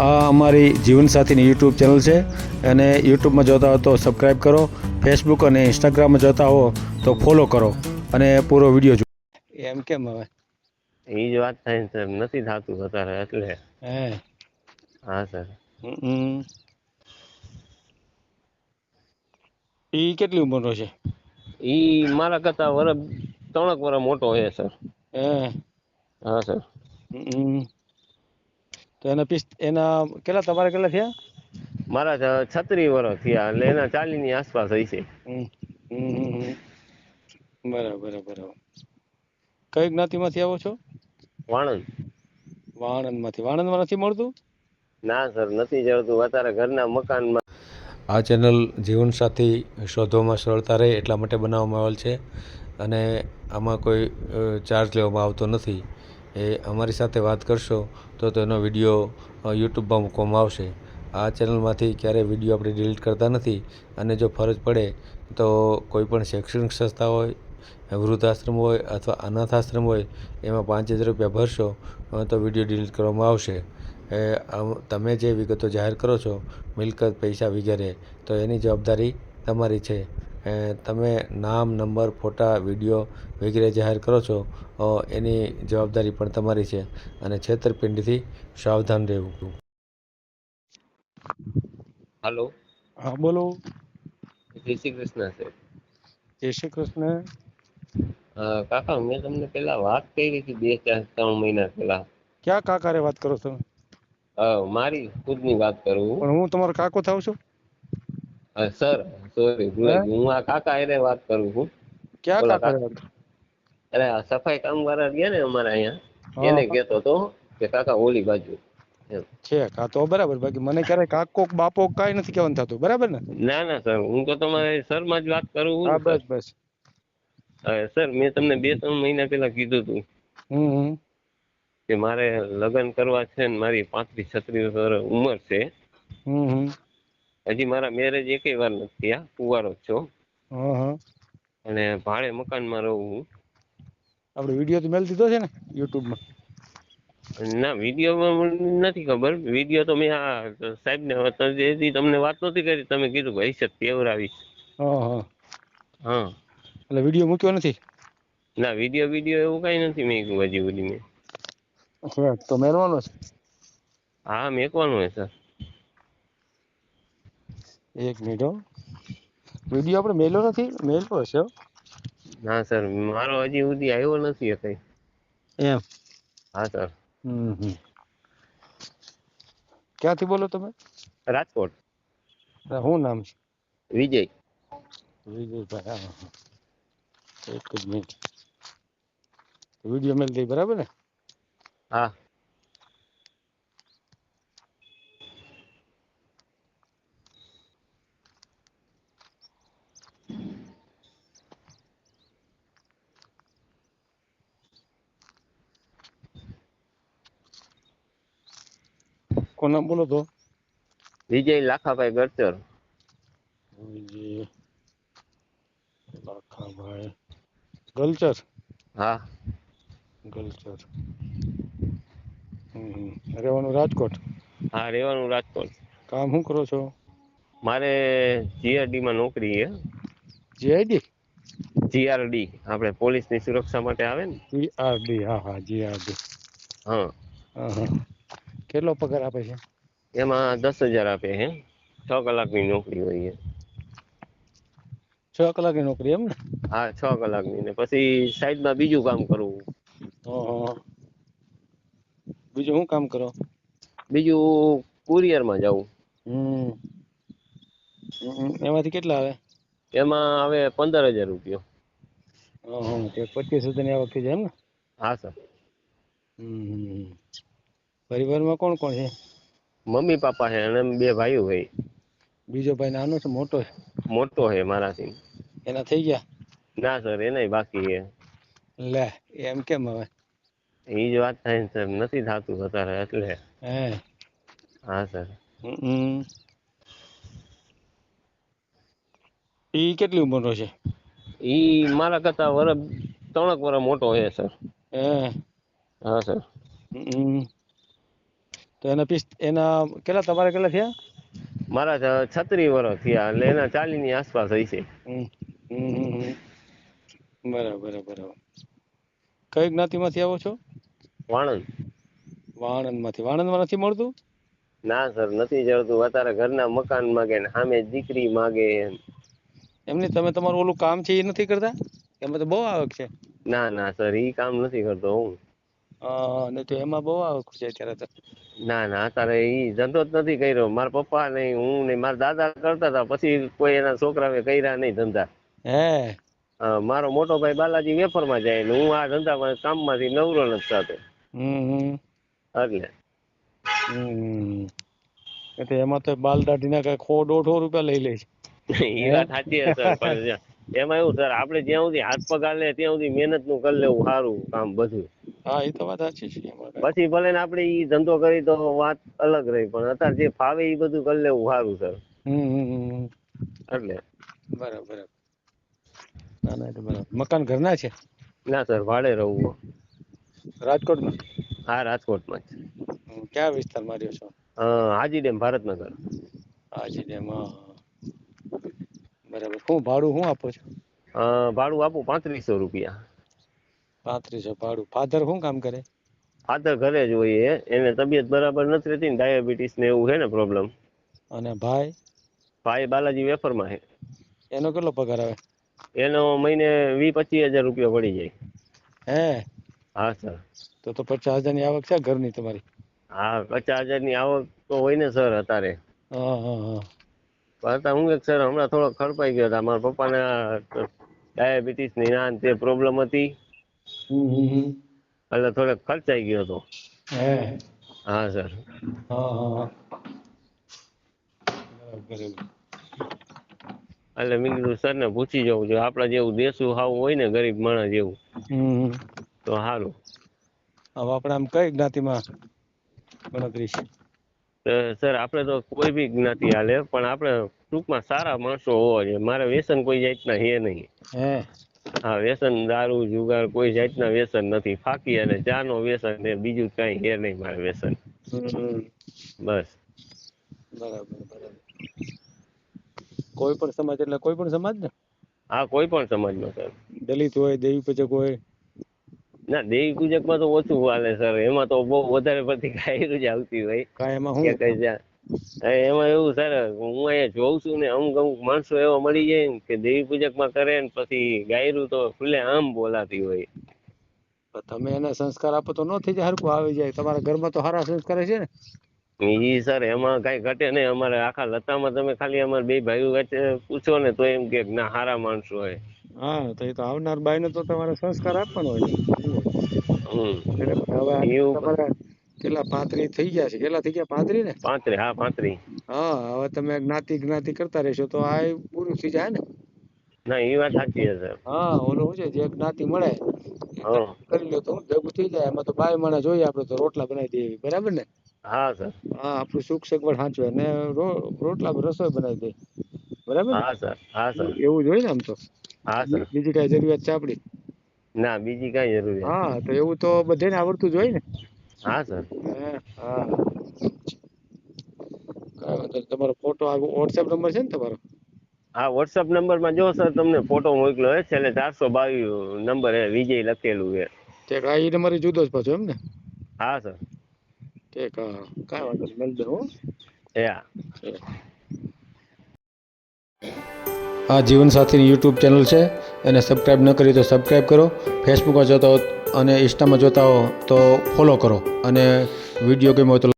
આ અમારી જીવનસાથીની YouTube channel છે અને યુટ્યુબમાં જોતા હો તો સબસ્ક્રાઈબ કરો, ફેસબુક અને ઇન્સ્ટાગ્રામમાં જોતા હો તો ફોલો કરો અને પૂરો વિડીયો જુઓ. એમ કેમ હવે? એ જ વાત થાય સર, નથી થતું અત્યારે એટલે. હે હા સર. એ કેટલી ઉંમરનો છે? ઈ મારા કરતા 3 વર્ષ મોટો છે સર. હે હા સર. તો એના કેટલા, તમારે કેટલા થયા? મારા 36 વર્ષ થયા એટલે એના 40 ની આસપાસ હશે. બરાબર બરાબર. કઈ જ્ઞાતિમાંથી આવો છો? વાણંદ. વાણંદમાંથી. વાણંદમાં નથી મળતું? ના સર, નથી જડતું. અત્યારે ઘરના મકાનમાં. આ ચેનલ જીવનસાથી શોધવામાં સરળતા રહે એટલા માટે બનાવવામાં આવેલ છે અને આમાં કોઈ ચાર્જ લેવામાં આવતો નથી. એ અમારી સાથે વાત કરશો તો તેનો વિડીયો યુટ્યુબમાં મૂકવામાં આવશે. આ ચેનલમાંથી ક્યારેય વિડીયો આપણે ડિલીટ કરતા નથી અને જો ફરજ પડે તો કોઈ પણ શૈક્ષણિક સંસ્થા હોય, વૃદ્ધાશ્રમ હોય અથવા અનાથ આશ્રમ હોય એમાં 5000 રૂપિયા ભરશો તો વિડીયો ડિલીટ કરવામાં આવશે. તમે જે વિગતો જાહેર કરો છો, મિલકત, પૈસા વગેરે, તો એની જવાબદારી તમારી છે. તમે નામ, નંબર, ફોટા, વિડીયો વગેરે જાહેર કરો છો એની જવાબદારી પણ તમારી છે અને છેતરપિંડીથી સાવધાન રહેવું. હાલો. હા બોલો. જય શ્રી કૃષ્ણ સર. જય શ્રી કૃષ્ણ. કાકા, મેં તમને પેલા વાત કરી હતી 2-3 મહિના પહેલા. ક્યાં કાકારે વાત કરો તમે? મારી ખુદની વાત કરું. પણ હું તમારો કાકો થાવ છું? સર સોરી, હે ભૂલાઈ ગયું. હું આ કાકા હારે વાત કરું છું. ક્યાં ઓલા કાકારે કાકા, વાત? અરે આ સફાઈ કામવાળા ગયા ને અમારા અહીંયા, હા એને કહેતો હતો કે કાકા ઓલી બાજુ એમ. છે કા તો બરાબર. બાકી મને ક્યારે કાકો બાપો કાંઈ નથી કહેવાનું થતું. બરાબર ને? ના ના સર, હું તો તમારે સરમાં જ વાત કરું છું હા ને સર. બસ બસ. સર, મેં તમને 2-3 મહિના પહેલા કીધું હતું હમ કે મારે લગ્ન કરવા છે ને મારી 35-36 વર્ષ ઉંમર છે. હમ હજી મારા મેરેજ એકેય વાર નથી થયા. કુંવારો જ છો હા. અને ભાડે મકાનમાં રહું છું. આપણે વિડીયો તો મેલ દીધો છે ને યુટ્યુબમાં? ના, વિડીયોમાં નથી ખબર. વિડીયો તો મેં આ સાહેબને તમને વાત નહોતી કરી, તમે કીધું કે હૈસિયત કેવરાવીશ. હા. હા. એટલે વિડીયો મૂક્યો નથી? ના, વિડીયો એવું કઈ નથી મેં હજી સુધી મેં. તો મેલવાનો છે? હા, મેકવાનું હોય સર. એક મિનિટ હો. વિડીયો આપણે મેલ્યો નથી? મેલવો હશે હો. ના સર, મારો હજી સુધી આવ્યો નથી કઈ. એમ? હા સર. ક્યાંથી બોલો તમે? રાજકોટ. શું નામ છે? વિજય. વિજયભાઈ. હા. એક જ મિનિટ. વિડીયો મેલ દઈ, બરાબર ને? હા. કોણ નામ બોલો તો? વિજય લાખાભાઈ ગરચર. વિજય લાખાભાઈ ગલચર. હા. ગલચર. રહેવાનું રાજકોટ? હા, રહેવાનું રાજકોટ. કામ શું કરો છો? મારે જીઆરડી માં નોકરી છે. જીઆઈડી? જીઆરડી આપણે પોલીસની સુરક્ષા માટે આવે ને. જીઆરડી. હા જીઆરડી. હા. હા. કેટલો પગાર આપે છે? એમાં 10,000 આપે છે. 6 કલાકની નોકરી હોય છે. 6 કલાકની નોકરી એમ ને? હા, 6 કલાકની. ને પછી સાઈડમાં બીજું કામ કરવું. હા. બીજું શું કામ કરો? બીજું કુરિયરમાં જાઉં. એમાંથી કેટલા આવે? એમાં આવે 15,000 રૂપિયા. 25,000 ની આવક થઈ જાય એમ ને? હા સર. પરિવારમાં કોણ કોણ છે? મમ્મી પપ્પા છે અને 2 ભાઈઓ છે. બીજો ભાઈ નાનો છે મોટો છે? મોટો છે મારાથી. એના થઈ ગયા? ના સર, એનાય બાકી છે. લે, એમ કેમ હવે? એ જ વાત થાય ને સર, નથી થતું અત્યારે એટલે. હે. હા સર. ઈ કેટલી ઉંમરનો છે? ઈ મારા કરતા 3 વર્ષ મોટો છે સર. હે. હા સર. તો એના કેટલા તમારે કેટલા થયા? મારા 36 વર્ષ થયા એટલે એના 40 ની આસપાસ હશે. હમ હમ હમ હમ. બરાબર બરાબર. કઈ જ્ઞાતિમાંથી આવો છો? વાણંદ. વાણંદમાંથી. વાણંદમાં નથી મળતું? ના સર નથી જડતું. અત્યારે ઘરના મકાન માગે ને સામે દીકરી માગે. એમની તમે તમારું ઓલું કામ છે એ નથી કરતા? એમાં તો બહુ આવક છે. ના ના સર ઈ કામ નથી કરતો હું. નહીં તો એમાં બહુ આવક છે અત્યારે તો. ના ના અત્યારે ઈ ધંધો જ નથી કર્યો. મારા પપ્પા નહીં, હું નહીં, મારા દાદા કરતા હતા, પછી કોઈ એના છોકરાએ કર્યા નહીં ધંધા. હે મારો મોટો ભાઈ બાલાજી વેફરમાં જાય ને હું આ ધંધામાં કામમાંથી નવરો નથી થતો. હમ એટલે હમ. એટલે એમાં તો બાલ દાઢીના કઈ 100-150 રૂપિયા લઈ લે છે. એ વાત સાચી છે સર, પણ એમાં એવું સર આપણે જ્યાં સુધી હાથ પગાર લે ત્યાં સુધી મહેનત નું કરી લેવું સારું કામ બધું. હા એ તો વાત સાચી છે. એમાં કાંઈ. પછી ભલે ને આપણે ઈ ધંધો કરી તો વાત અલગ રહી, પણ અત્યારે જે ફાવે એ બધું કરી લેવું સારું સર. હમ. એટલે બરાબર. ના ના એ તો બરાબર. મકાન ઘરના છે? ના સર ભાડે રહું. રાજકોટમાં? હા રાજકોટમાં જ. ક્યાં વિસ્તારમાં રહ્યો છો? હાજી ડેમ ભારતનગર. હાજી ડેમ. બરાબર. શું ભાડું શું આપો છો? ભાડું આપું 3500 રૂપિયા. 3500 ભાડું. ફાધર શું કામ કરે? ફાધર ઘરે જ હોય. એને તબિયત બરાબર નથી રહેતી ને, ડાયાબિટીસ ને એવું છે ને પ્રોબ્લેમ. અને ભાઈ? ભાઈ બાલાજી વેફરમાં છે. એનો કેટલો પગાર આવે? એનો મહિને 20-25 હજાર રૂપિયા પડી જાય. હે? હા સર. તો 50,000 ની આવક છે ઘરની તમારી? હા 50,000 ની આવક તો હોય ને સર અત્યારે. હા. અત્યારે હું એક સર હમણાં થોડો ખડપાઈ ગયો હતા. મારા પપ્પાને ડાયાબિટીસ ની ના તે પ્રોબ્લેમ હતી એટલે થોડોક ખર્ચાઈ ગયો હતો. હે? હા સર. હા. એટલે મેં કીધું સર ને પૂછી જવું જો આપડા જેવું દેશું હાવું હોય ને ગરીબ માણસ જેવું તો સારું. હવે આપણે આમ કઈ જ્ઞાતિમાં ગણતરી છે? સર આપણે તો કોઈ બી જ્ઞાતિ હાલે, પણ આપણે ટૂંકમાં સારા માણસો હોવા જોઈએ. મારે વ્યસન કોઈ જાતના હે નહીં. હે? હા વ્યસન દારૂ જુગાર કોઈ જાતના વ્યસન નથી. ફાકી અને ચા નો વ્યસન ને બીજું કઈ હે નહીં મારે વ્યસન. બસ. બરાબર. કોઈ પણ સમાજ એટલે કોઈ પણ સમાજ ને? હા કોઈ પણ સમાજનો સર. દલિત હોય, દેવી પૂજક હોય? ના દેવી પૂજક માં તો ઓછું હાલે સર. એમાં તો બહુ વધારે પડતી ગાયરું જ આવતી હોય. કાંઈ એમાં શું? એમાં એવું સર હું અહીંયા જોઉં છું ને, અમુક માણસો એવા મળી જાય ને કે દેવી પૂજક માં કરે ને પછી ગાયરું તો ખુલ્લે આમ બોલાતી હોય. તમે એને સંસ્કાર આપો તો ન થઈ જાય? હરખું આવી જાય. તમારા ઘરમાં તો સારા સંસ્કાર છે ને? ઈ સર એમાં કઈ ઘટે નહીં. અમારે આખા લતામાં તમે ખાલી અમારે બે ભાઈઓ વચ્ચે પૂછો ને તો એમ કે ના સારા માણસો હોય. હા તો એ તો આવનાર બાઈને તો તમારે સંસ્કાર આપવાનો હોય. હવે એવું તમારે કેટલા 35 થઈ ગયા છે? કેટલા થઈ ગયા? 35 ને? 35. હા 35. હા હવે તમે જ્ઞાતિ કરતા રહેશો તો આ પૂરું થઈ જાય ને? ના એ વાત સાચી છે સર. હા ઓલું શું છે, જે જ્ઞાતિ મળે કરી લો તો ભેગું થઈ જાય. એમાં તો બાય માણસ જોઈએ આપણે તો રોટલા બનાવી દઈએ. બરાબર ને? હા સર. હા આપણું સુખ સગવડ સાચવે અને રોટલા રસોઈ બનાવી દે. બરાબર ને? હા સર. હા સર. એવું જ હોય ને આમ તો? હા સર. બીજી કઈ જરૂરિયાત છે આપડી? ના બીજી કઈ જરૂરિયાત. હા તો એવું તો બધાને આવડતું જ હોય ને? હા સર. હા. તમારો ફોટો વોટ્સએપ નંબર છે ને તમારો? હા વોટ્સઅપ નંબર માં જો સર તમને ફોટો મોકલ્યો હે. છેલ્લે 422 નંબર હે, વિજય લખેલું છે. ઠીક. આ ઈ નંબર જુદો જ પાછો એમ ને? હા સર. ઠીક. હા કાંઈ વાંધો નહીં. મળી જાવ. હા. આ જીવનસાથીની યુટ્યુબ ચેનલ છે, એને સબસ્ક્રાઈબ ન કરી તો સબસ્ક્રાઈબ કરો. ફેસબુકમાં જોતા હો અને ઇન્સ્ટામાં જોતા હો તો ફોલો કરો. અને વિડીયો ગમ્યો હોય તો